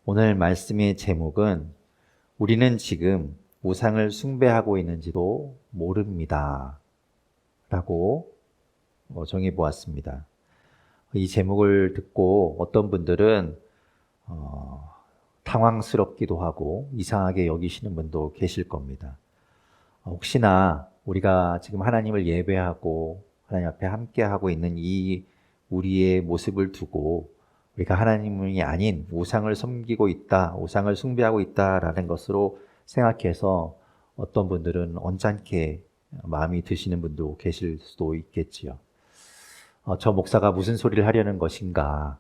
오늘 말씀의 제목은 우리는 지금 우상을 숭배하고 있는지도 모릅니다 라고 정해 보았습니다. 이 제목을 듣고 어떤 분들은 당황스럽기도 하고 이상하게 여기시는 분도 계실 겁니다. 혹시나 우리가 지금 하나님을 예배하고 하나님 앞에 함께하고 있는 이 우리의 모습을 두고 우리가 하나님이 아닌 우상을 섬기고 있다, 우상을 숭배하고 있다라는 것으로 생각해서 어떤 분들은 언짢게 마음이 드시는 분도 계실 수도 있겠지요. 저 목사가 무슨 소리를 하려는 것인가,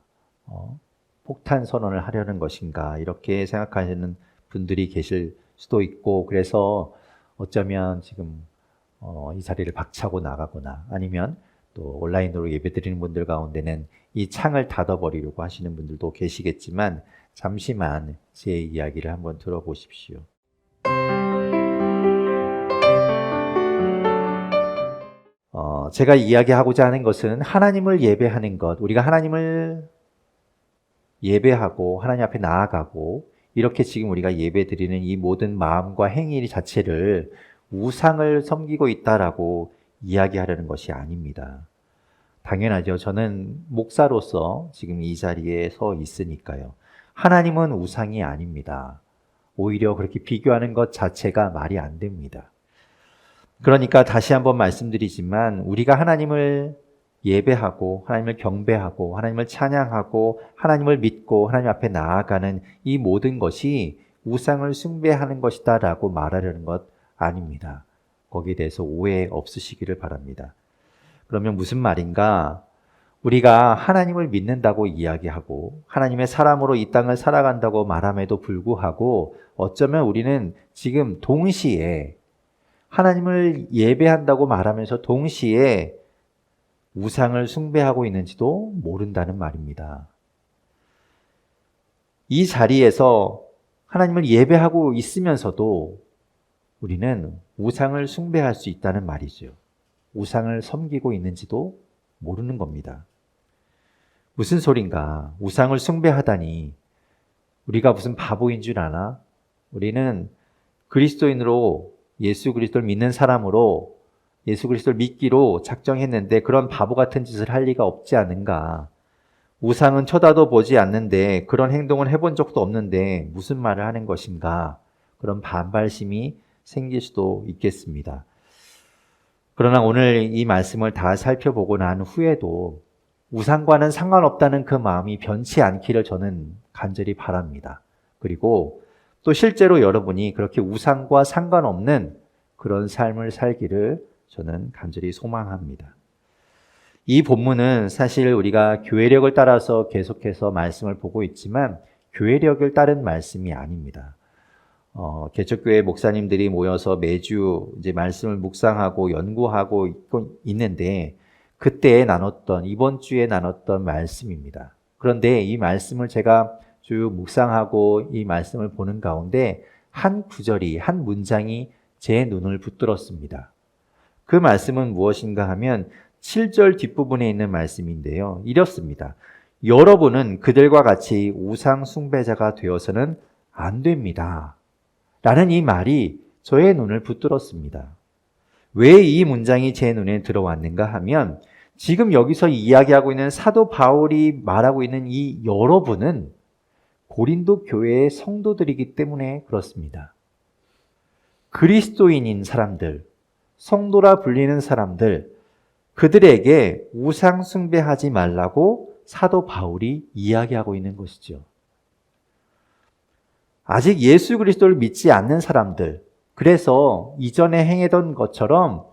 폭탄 선언을 하려는 것인가, 이렇게 생각하시는 분들이 계실 수도 있고, 그래서 어쩌면 지금 이 자리를 박차고 나가거나 아니면 또 온라인으로 예배드리는 분들 가운데는 이 창을 닫아버리려고 하시는 분들도 계시겠지만 잠시만 제 이야기를 한번 들어보십시오. 제가 이야기하고자 하는 것은 하나님을 예배하는 것, 우리가 하나님을 예배하고 하나님 앞에 나아가고 이렇게 지금 우리가 예배드리는 이 모든 마음과 행위 자체를 우상을 섬기고 있다라고 이야기하려는 것이 아닙니다. 당연하죠. 저는 목사로서 지금 이 자리에 서 있으니까요. 하나님은 우상이 아닙니다. 오히려 그렇게 비교하는 것 자체가 말이 안 됩니다. 그러니까 다시 한번 말씀드리지만 우리가 하나님을 예배하고 하나님을 경배하고 하나님을 찬양하고 하나님을 믿고 하나님 앞에 나아가는 이 모든 것이 우상을 숭배하는 것이다 라고 말하려는 것 아닙니다. 거기에 대해서 오해 없으시기를 바랍니다. 그러면 무슨 말인가? 우리가 하나님을 믿는다고 이야기하고 하나님의 사람으로 이 땅을 살아간다고 말함에도 불구하고 어쩌면 우리는 지금 동시에 하나님을 예배한다고 말하면서 동시에 우상을 숭배하고 있는지도 모른다는 말입니다. 이 자리에서 하나님을 예배하고 있으면서도 우리는 우상을 숭배할 수 있다는 말이죠. 우상을 섬기고 있는지도 모르는 겁니다. 무슨 소린가? 우상을 숭배하다니 우리가 무슨 바보인 줄 아나? 우리는 그리스도인으로 예수 그리스도를 믿는 사람으로 예수 그리스도를 믿기로 작정했는데 그런 바보 같은 짓을 할 리가 없지 않은가? 우상은 쳐다도 보지 않는데 그런 행동을 해본 적도 없는데 무슨 말을 하는 것인가? 그런 반발심이 생길 수도 있겠습니다. 그러나 오늘 이 말씀을 다 살펴보고 난 후에도 우상과는 상관없다는 그 마음이 변치 않기를 저는 간절히 바랍니다. 그리고 또 실제로 여러분이 그렇게 우상과 상관없는 그런 삶을 살기를 저는 간절히 소망합니다. 이 본문은 사실 우리가 교회력을 따라서 계속해서 말씀을 보고 있지만 교회력을 따른 말씀이 아닙니다. 개척교회 목사님들이 모여서 매주 이제 말씀을 묵상하고 연구하고 있는데 그때 나눴던 이번 주에 나눴던 말씀입니다. 그런데 이 말씀을 제가 쭉 묵상하고 이 말씀을 보는 가운데 한 구절이 한 문장이 제 눈을 붙들었습니다. 그 말씀은 무엇인가 하면 7절 뒷부분에 있는 말씀인데요. 이렇습니다. 여러분은 그들과 같이 우상 숭배자가 되어서는 안 됩니다. 라는 이 말이 저의 눈을 붙들었습니다. 왜 이 문장이 제 눈에 들어왔는가 하면 지금 여기서 이야기하고 있는 사도 바울이 말하고 있는 이 여러분은 고린도 교회의 성도들이기 때문에 그렇습니다. 그리스도인인 사람들, 성도라 불리는 사람들, 그들에게 우상 숭배하지 말라고 사도 바울이 이야기하고 있는 것이죠. 아직 예수 그리스도를 믿지 않는 사람들, 그래서 이전에 행했던 것처럼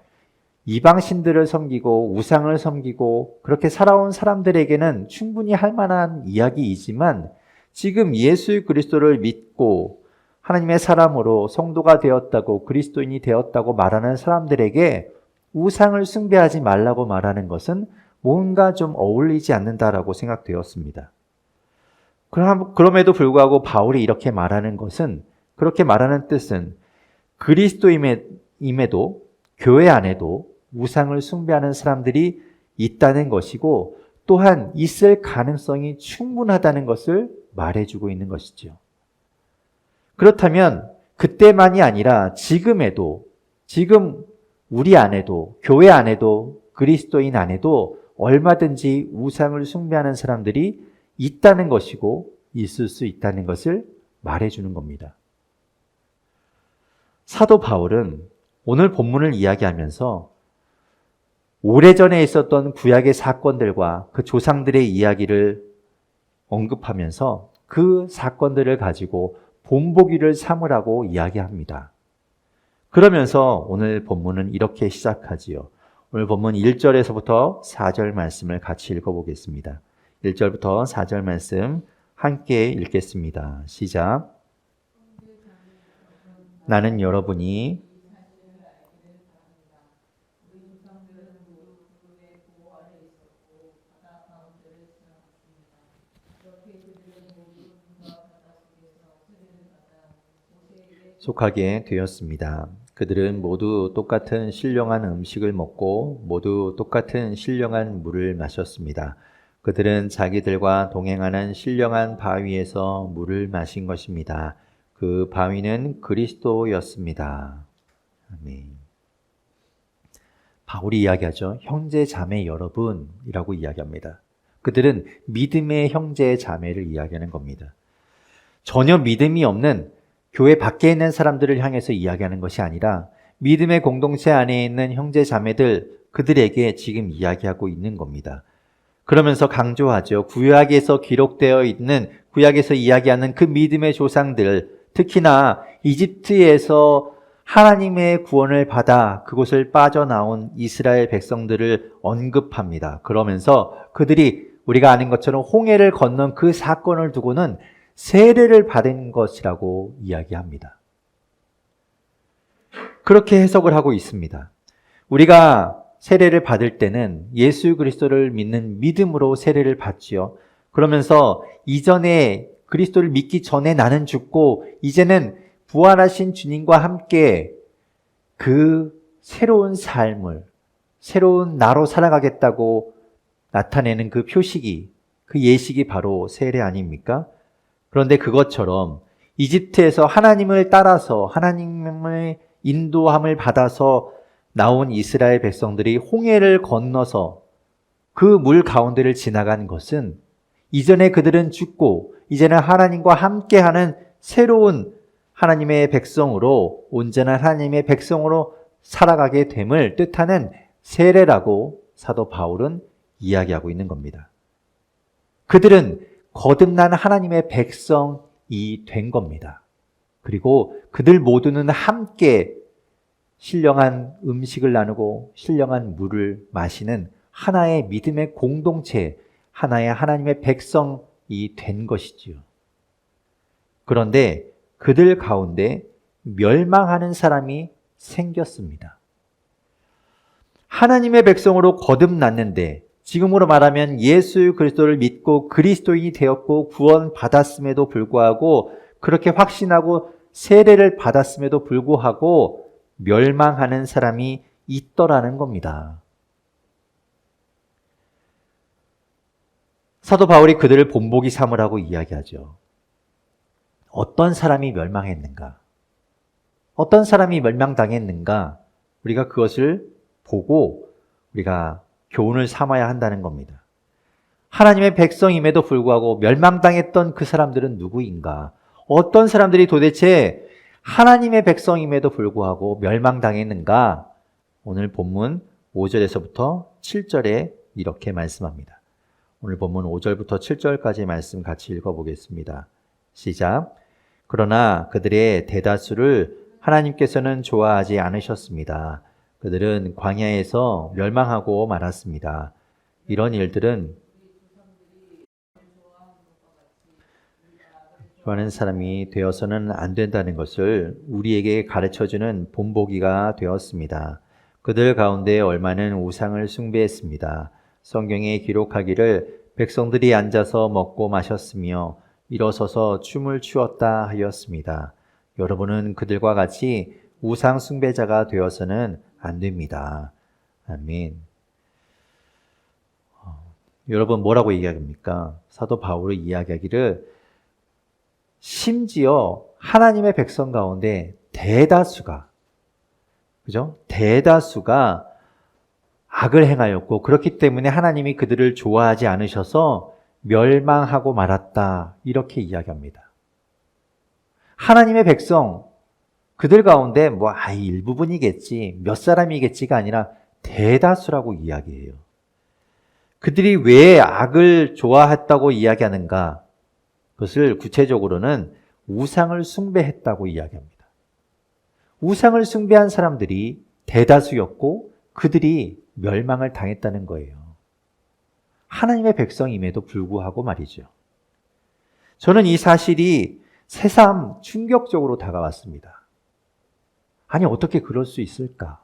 이방신들을 섬기고 우상을 섬기고 그렇게 살아온 사람들에게는 충분히 할 만한 이야기이지만 지금 예수 그리스도를 믿고 하나님의 사람으로 성도가 되었다고 그리스도인이 되었다고 말하는 사람들에게 우상을 숭배하지 말라고 말하는 것은 뭔가 좀 어울리지 않는다라고 생각되었습니다. 그럼에도 불구하고 바울이 이렇게 말하는 것은, 그렇게 말하는 뜻은 그리스도임에도 교회 안에도 우상을 숭배하는 사람들이 있다는 것이고 또한 있을 가능성이 충분하다는 것을 말해주고 있는 것이죠. 그렇다면 그때만이 아니라 지금에도, 지금 우리 안에도, 교회 안에도, 그리스도인 안에도 얼마든지 우상을 숭배하는 사람들이 있다는 것이고 있을 수 있다는 것을 말해주는 겁니다. 사도 바울은 오늘 본문을 이야기하면서 오래전에 있었던 구약의 사건들과 그 조상들의 이야기를 언급하면서 그 사건들을 가지고 본보기를 삼으라고 이야기합니다. 그러면서 오늘 본문은 이렇게 시작하지요. 오늘 본문 1절에서부터 4절 말씀을 같이 읽어보겠습니다. 1절부터 4절 말씀 함께 읽겠습니다. 시작. 나는 여러분이 속하게 되었습니다. 그들은 모두 똑같은 신령한 음식을 먹고 모두 똑같은 신령한 물을 마셨습니다. 그들은 자기들과 동행하는 신령한 바위에서 물을 마신 것입니다. 그 바위는 그리스도였습니다. 아멘. 바울이 이야기하죠. 형제 자매 여러분이라고 이야기합니다. 그들은 믿음의 형제 자매를 이야기하는 겁니다. 전혀 믿음이 없는 교회 밖에 있는 사람들을 향해서 이야기하는 것이 아니라 믿음의 공동체 안에 있는 형제 자매들, 그들에게 지금 이야기하고 있는 겁니다. 그러면서 강조하죠. 구약에서 기록되어 있는, 구약에서 이야기하는 그 믿음의 조상들, 특히나 이집트에서 하나님의 구원을 받아 그곳을 빠져나온 이스라엘 백성들을 언급합니다. 그러면서 그들이 우리가 아는 것처럼 홍해를 건넌 그 사건을 두고는 세례를 받은 것이라고 이야기합니다. 그렇게 해석을 하고 있습니다. 우리가 세례를 받을 때는 예수 그리스도를 믿는 믿음으로 세례를 받지요. 그러면서 이전에 그리스도를 믿기 전에 나는 죽고 이제는 부활하신 주님과 함께 그 새로운 삶을, 새로운 나로 살아가겠다고 나타내는 그 표식이, 그 예식이 바로 세례 아닙니까? 그런데 그것처럼 이집트에서 하나님을 따라서 하나님의 인도함을 받아서 나온 이스라엘 백성들이 홍해를 건너서 그 물 가운데를 지나간 것은 이전에 그들은 죽고 이제는 하나님과 함께하는 새로운 하나님의 백성으로, 온전한 하나님의 백성으로 살아가게 됨을 뜻하는 세례라고 사도 바울은 이야기하고 있는 겁니다. 그들은 거듭난 하나님의 백성이 된 겁니다. 그리고 그들 모두는 함께 신령한 음식을 나누고 신령한 물을 마시는 하나의 믿음의 공동체, 하나의 하나님의 백성이 된 것이지요. 그런데 그들 가운데 멸망하는 사람이 생겼습니다. 하나님의 백성으로 거듭났는데, 지금으로 말하면 예수 그리스도를 믿고 그리스도인이 되었고 구원받았음에도 불구하고, 그렇게 확신하고 세례를 받았음에도 불구하고 멸망하는 사람이 있더라는 겁니다. 사도 바울이 그들을 본보기 삼으라고 이야기하죠. 어떤 사람이 멸망했는가? 어떤 사람이 멸망당했는가? 우리가 그것을 보고 우리가 교훈을 삼아야 한다는 겁니다. 하나님의 백성임에도 불구하고 멸망당했던 그 사람들은 누구인가? 어떤 사람들이 도대체 하나님의 백성임에도 불구하고 멸망당했는가? 오늘 본문 5절에서부터 7절에 이렇게 말씀합니다. 오늘 본문 5절부터 7절까지 말씀 같이 읽어보겠습니다. 시작. 그러나 그들의 대다수를 하나님께서는 좋아하지 않으셨습니다. 그들은 광야에서 멸망하고 말았습니다. 이런 일들은 좋아하는 사람이 되어서는 안 된다는 것을 우리에게 가르쳐주는 본보기가 되었습니다. 그들 가운데 얼마는 우상을 숭배했습니다. 성경에 기록하기를 백성들이 앉아서 먹고 마셨으며 일어서서 춤을 추었다 하였습니다. 여러분은 그들과 같이 우상 숭배자가 되어서는 안 됩니다. 아멘. 여러분 뭐라고 이야기합니까? 사도 바울이 이야기하기를 심지어 하나님의 백성 가운데 대다수가, 그죠? 대다수가 악을 행하였고 그렇기 때문에 하나님이 그들을 좋아하지 않으셔서 멸망하고 말았다. 이렇게 이야기합니다. 하나님의 백성, 그들 가운데 일부분이겠지, 몇 사람이겠지가 아니라 대다수라고 이야기해요. 그들이 왜 악을 좋아했다고 이야기하는가? 그것을 구체적으로는 우상을 숭배했다고 이야기합니다. 우상을 숭배한 사람들이 대다수였고 그들이 멸망을 당했다는 거예요. 하나님의 백성임에도 불구하고 말이죠. 저는 이 사실이 새삼 충격적으로 다가왔습니다. 아니, 어떻게 그럴 수 있을까?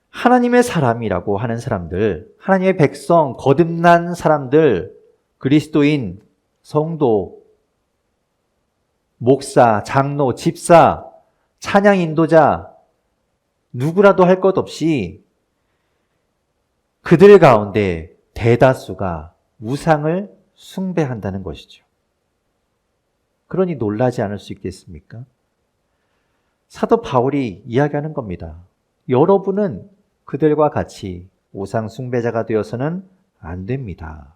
하나님의 사람이라고 하는 사람들, 하나님의 백성, 거듭난 사람들, 그리스도인, 성도, 목사, 장로, 집사, 찬양 인도자, 누구라도 할 것 없이 그들 가운데 대다수가 우상을 숭배한다는 것이죠. 그러니 놀라지 않을 수 있겠습니까? 사도 바울이 이야기하는 겁니다. 여러분은 그들과 같이 우상 숭배자가 되어서는 안 됩니다.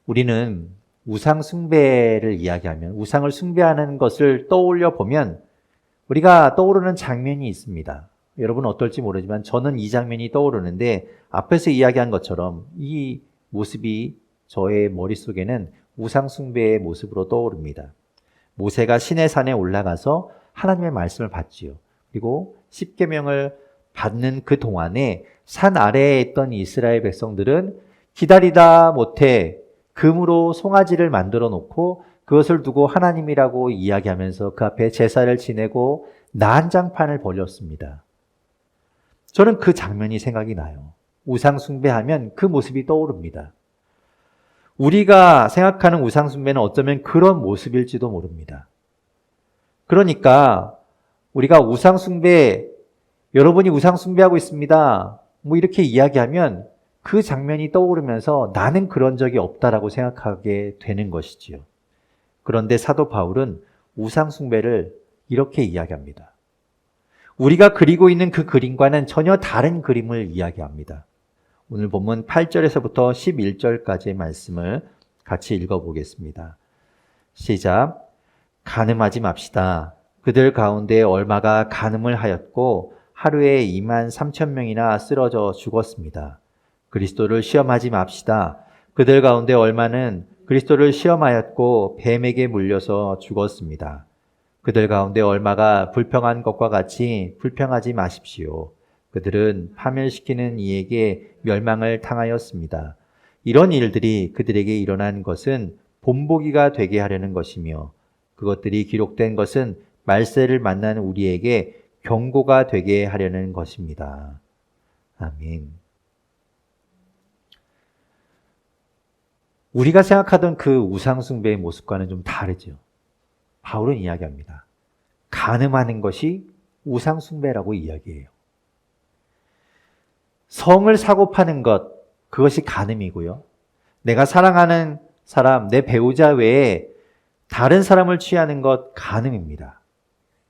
우리는 우상 숭배를 이야기하면, 우상을 숭배하는 것을 떠올려 보면 우리가 떠오르는 장면이 있습니다. 여러분은 어떨지 모르지만 저는 이 장면이 떠오르는데, 앞에서 이야기한 것처럼 이 모습이 저의 머릿속에는 우상 숭배의 모습으로 떠오릅니다. 모세가 시내산에 올라가서 하나님의 말씀을 받지요. 그리고 십계명을 받는 그 동안에 산 아래에 있던 이스라엘 백성들은 기다리다 못해 금으로 송아지를 만들어 놓고 그것을 두고 하나님이라고 이야기하면서 그 앞에 제사를 지내고 난장판을 벌였습니다. 저는 그 장면이 생각이 나요. 우상 숭배하면 그 모습이 떠오릅니다. 우리가 생각하는 우상 숭배는 어쩌면 그런 모습일지도 모릅니다. 그러니까 우리가 우상 숭배, 여러분이 우상 숭배하고 있습니다, 이렇게 이야기하면 그 장면이 떠오르면서 나는 그런 적이 없다라고 생각하게 되는 것이지요. 그런데 사도 바울은 우상 숭배를 이렇게 이야기합니다. 우리가 그리고 있는 그 그림과는 전혀 다른 그림을 이야기합니다. 오늘 본문 8절에서부터 11절까지의 말씀을 같이 읽어보겠습니다. 시작. 간음하지 맙시다. 그들 가운데 얼마가 간음을 하였고 하루에 2만 3천 명이나 쓰러져 죽었습니다. 그리스도를 시험하지 맙시다. 그들 가운데 얼마는 그리스도를 시험하였고 뱀에게 물려서 죽었습니다. 그들 가운데 얼마가 불평한 것과 같이 불평하지 마십시오. 그들은 파멸시키는 이에게 멸망을 당하였습니다. 이런 일들이 그들에게 일어난 것은 본보기가 되게 하려는 것이며 그것들이 기록된 것은 말세를 만난 우리에게 경고가 되게 하려는 것입니다. 아멘. 우리가 생각하던 그 우상숭배의 모습과는 좀 다르죠. 바울은 이야기합니다. 간음하는 것이 우상숭배라고 이야기해요. 성을 사고 파는 것, 그것이 간음이고요. 내가 사랑하는 사람, 내 배우자 외에 다른 사람을 취하는 것, 간음입니다.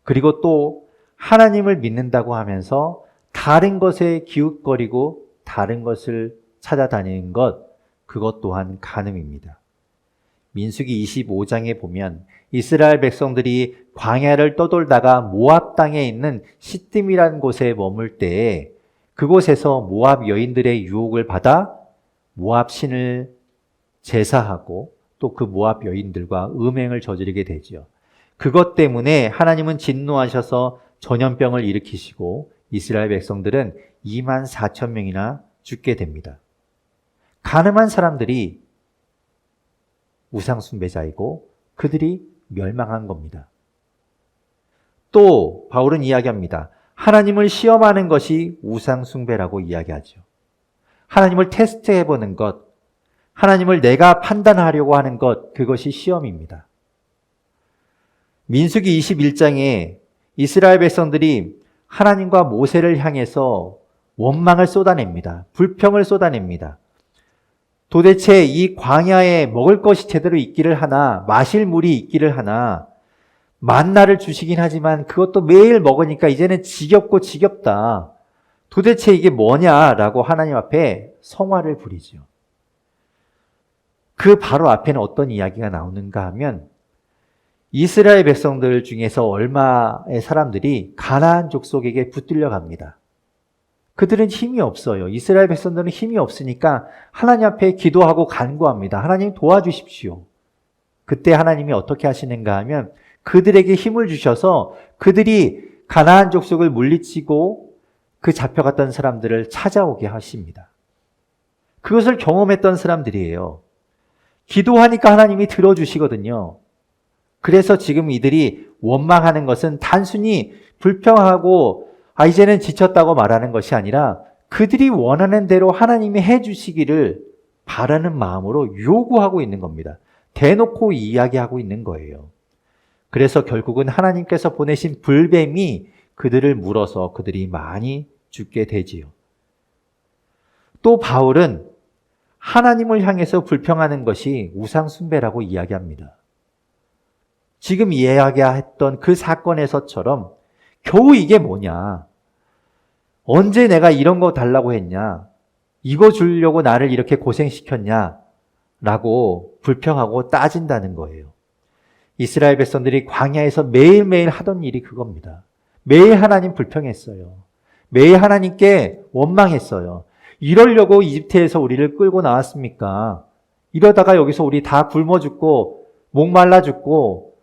그리고 또 하나님을 믿는다고 하면서 다른 것에 기웃거리고 다른 것을 찾아다니는 것, 그것 또한 간음입니다. 민수기 25장에 보면 이스라엘 백성들이 광야를 떠돌다가 모압 땅에 있는 시딤이라는 곳에 머물 때에 그곳에서 모압 여인들의 유혹을 받아 모압 신을 제사하고 또 그 모압 여인들과 음행을 저지르게 되죠. 그것 때문에 하나님은 진노하셔서 전염병을 일으키시고 이스라엘 백성들은 2만 4천 명이나 죽게 됩니다. 간음한 사람들이 우상숭배자이고 그들이 멸망한 겁니다. 또 바울은 이야기합니다. 하나님을 시험하는 것이 우상숭배라고 이야기하죠. 하나님을 테스트해보는 것, 하나님을 내가 판단하려고 하는 것, 그것이 시험입니다. 민수기 21장에 이스라엘 백성들이 하나님과 모세를 향해서 원망을 쏟아냅니다. 불평을 쏟아냅니다. 도대체 이 광야에 먹을 것이 제대로 있기를 하나, 마실 물이 있기를 하나, 만나를 주시긴 하지만 그것도 매일 먹으니까 이제는 지겹고 지겹다. 도대체 이게 뭐냐라고 하나님 앞에 성화를 부리죠. 그 바로 앞에는 어떤 이야기가 나오는가 하면 이스라엘 백성들 중에서 얼마의 사람들이 가나안 족속에게 붙들려 갑니다. 그들은 힘이 없어요. 이스라엘 백성들은 힘이 없으니까 하나님 앞에 기도하고 간구합니다. 하나님 도와주십시오. 그때 하나님이 어떻게 하시는가 하면 그들에게 힘을 주셔서 그들이 가나안 족속을 물리치고 그 잡혀갔던 사람들을 찾아오게 하십니다. 그것을 경험했던 사람들이에요. 기도하니까 하나님이 들어주시거든요. 그래서 지금 이들이 원망하는 것은 단순히 불평하고 이제는 지쳤다고 말하는 것이 아니라 그들이 원하는 대로 하나님이 해주시기를 바라는 마음으로 요구하고 있는 겁니다. 대놓고 이야기하고 있는 거예요. 그래서 결국은 하나님께서 보내신 불뱀이 그들을 물어서 그들이 많이 죽게 되지요. 또 바울은 하나님을 향해서 불평하는 것이 우상 숭배라고 이야기합니다. 지금 이야기했던 그 사건에서처럼 겨우 이게 뭐냐? 언제 내가 이런 거 달라고 했냐? 이거 주려고 나를 이렇게 고생시켰냐? 라고 불평하고 따진다는 거예요. 이스라엘 백성들이 광야에서 매일매일 하던 일이 그겁니다. 매일 하나님 불평했어요. 매일 하나님께 원망했어요. 이러려고 이집트에서 우리를 끌고 나왔습니까? 이러다가 여기서 우리 다 굶어 죽고 목말라 죽고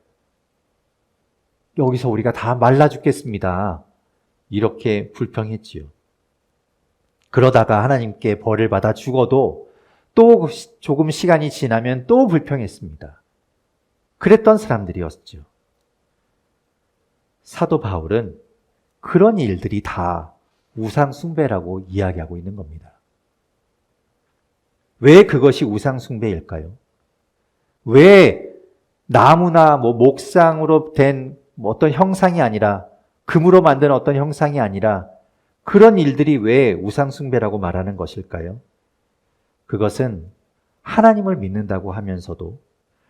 여기서 우리가 다 말라 죽겠습니다. 이렇게 불평했지요. 그러다가 하나님께 벌을 받아 죽어도 또 조금 시간이 지나면 또 불평했습니다. 그랬던 사람들이었죠. 사도 바울은 그런 일들이 다 우상 숭배라고 이야기하고 있는 겁니다. 왜 그것이 우상 숭배일까요? 왜 나무나 목상으로 된 어떤 형상이 아니라 금으로 만든 어떤 형상이 아니라 그런 일들이 왜 우상 숭배라고 말하는 것일까요? 그것은 하나님을 믿는다고 하면서도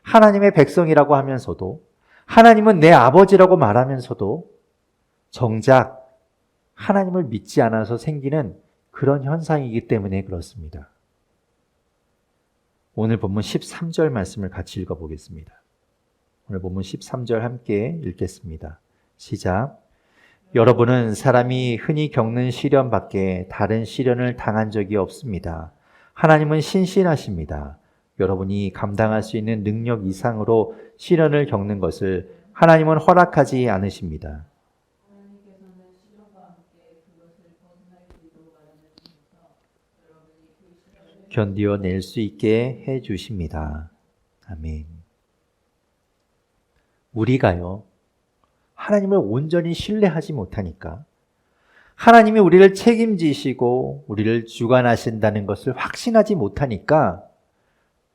하나님의 백성이라고 하면서도 하나님은 내 아버지라고 말하면서도 정작 하나님을 믿지 않아서 생기는 그런 현상이기 때문에 그렇습니다. 오늘 본문 13절 말씀을 같이 읽어보겠습니다. 오늘 본문 13절 함께 읽겠습니다. 시작. 여러분은 사람이 흔히 겪는 시련 밖에 다른 시련을 당한 적이 없습니다. 하나님은 신실하십니다. 여러분이 감당할 수 있는 능력 이상으로 시련을 겪는 것을 하나님은 허락하지 않으십니다. 견디어낼 수 있게 해주십니다. 아멘. 우리가요, 하나님을 온전히 신뢰하지 못하니까 하나님이 우리를 책임지시고 우리를 주관하신다는 것을 확신하지 못하니까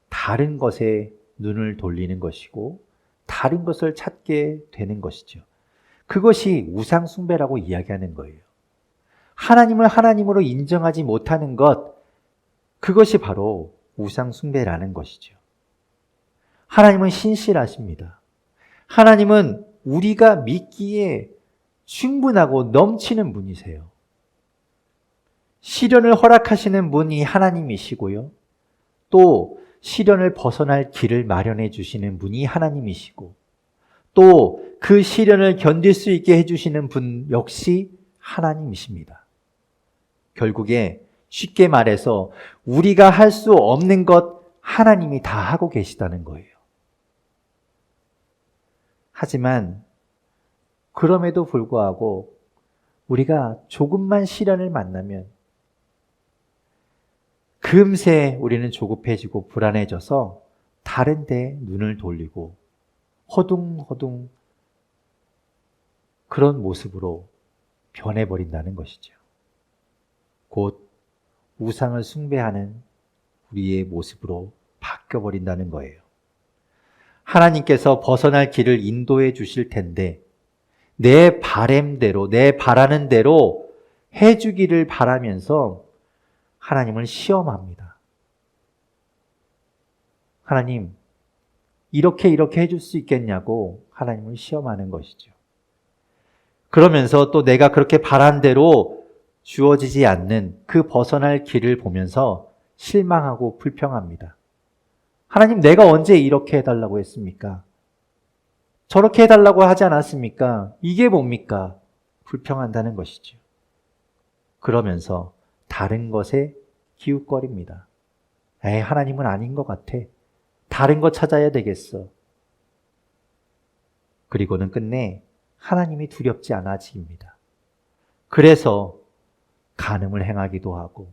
다른 것에 눈을 돌리는 것이고 다른 것을 찾게 되는 것이죠. 그것이 우상 숭배라고 이야기하는 거예요. 하나님을 하나님으로 인정하지 못하는 것, 그것이 바로 우상 숭배라는 것이죠. 하나님은 신실하십니다. 하나님은 우리가 믿기에 충분하고 넘치는 분이세요. 시련을 허락하시는 분이 하나님이시고요. 또 시련을 벗어날 길을 마련해 주시는 분이 하나님이시고 또 그 시련을 견딜 수 있게 해주시는 분 역시 하나님이십니다. 결국에 쉽게 말해서 우리가 할 수 없는 것 하나님이 다 하고 계시다는 거예요. 하지만 그럼에도 불구하고 우리가 조금만 시련을 만나면 금세 우리는 조급해지고 불안해져서 다른 데 눈을 돌리고 허둥허둥 그런 모습으로 변해버린다는 것이죠. 곧 우상을 숭배하는 우리의 모습으로 바뀌어버린다는 거예요. 하나님께서 벗어날 길을 인도해 주실 텐데 내 바램대로, 내 바라는 대로 해주기를 바라면서 하나님을 시험합니다. 하나님, 이렇게 해줄 수 있겠냐고 하나님을 시험하는 것이죠. 그러면서 또 내가 그렇게 바란 대로 주어지지 않는 그 벗어날 길을 보면서 실망하고 불평합니다. 하나님, 내가 언제 이렇게 해달라고 했습니까? 저렇게 해달라고 하지 않았습니까? 이게 뭡니까? 불평한다는 것이죠. 그러면서 다른 것에 기웃거립니다. 에이, 하나님은 아닌 것 같아. 다른 거 찾아야 되겠어. 그리고는 끝내 하나님이 두렵지 않아집니다. 그래서 간음을 행하기도 하고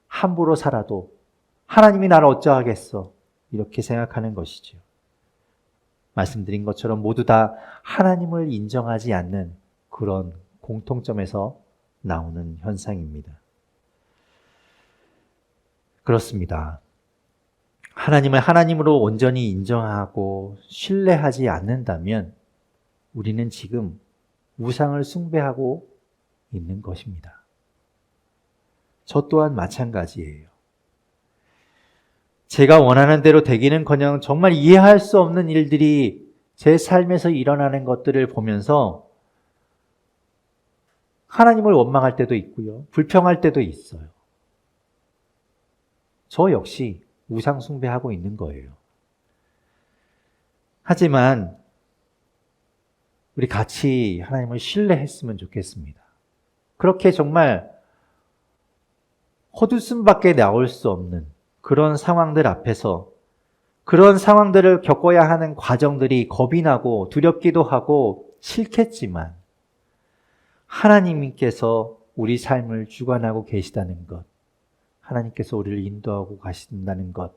함부로 살아도 하나님이 나를 어쩌하겠어 이렇게 생각하는 것이죠. 말씀드린 것처럼 모두 다 하나님을 인정하지 않는 그런 공통점에서 나오는 현상입니다. 그렇습니다. 하나님을 하나님으로 온전히 인정하고 신뢰하지 않는다면 우리는 지금 우상을 숭배하고 있는 것입니다. 저 또한 마찬가지예요. 제가 원하는 대로 되기는커녕 정말 이해할 수 없는 일들이 제 삶에서 일어나는 것들을 보면서 하나님을 원망할 때도 있고요. 불평할 때도 있어요. 저 역시 우상 숭배하고 있는 거예요. 하지만 우리 같이 하나님을 신뢰했으면 좋겠습니다. 그렇게 정말 헛웃음밖에 나올 수 없는 그런 상황들 앞에서 그런 상황들을 겪어야 하는 과정들이 겁이 나고 두렵기도 하고 싫겠지만 하나님께서 우리 삶을 주관하고 계시다는 것, 하나님께서 우리를 인도하고 가신다는 것,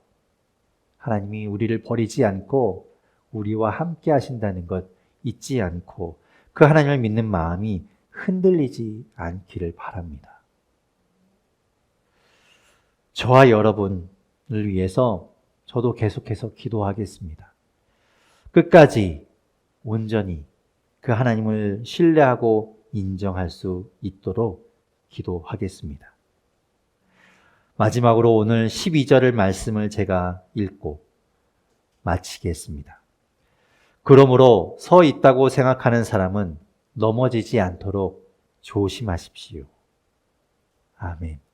하나님이 우리를 버리지 않고 우리와 함께 하신다는 것 잊지 않고 그 하나님을 믿는 마음이 흔들리지 않기를 바랍니다. 저와 여러분을 위해서 저도 계속해서 기도하겠습니다. 끝까지 온전히 그 하나님을 신뢰하고 인정할 수 있도록 기도하겠습니다. 마지막으로 오늘 12절을 말씀을 제가 읽고 마치겠습니다. 그러므로 서 있다고 생각하는 사람은 넘어지지 않도록 조심하십시오. 아멘.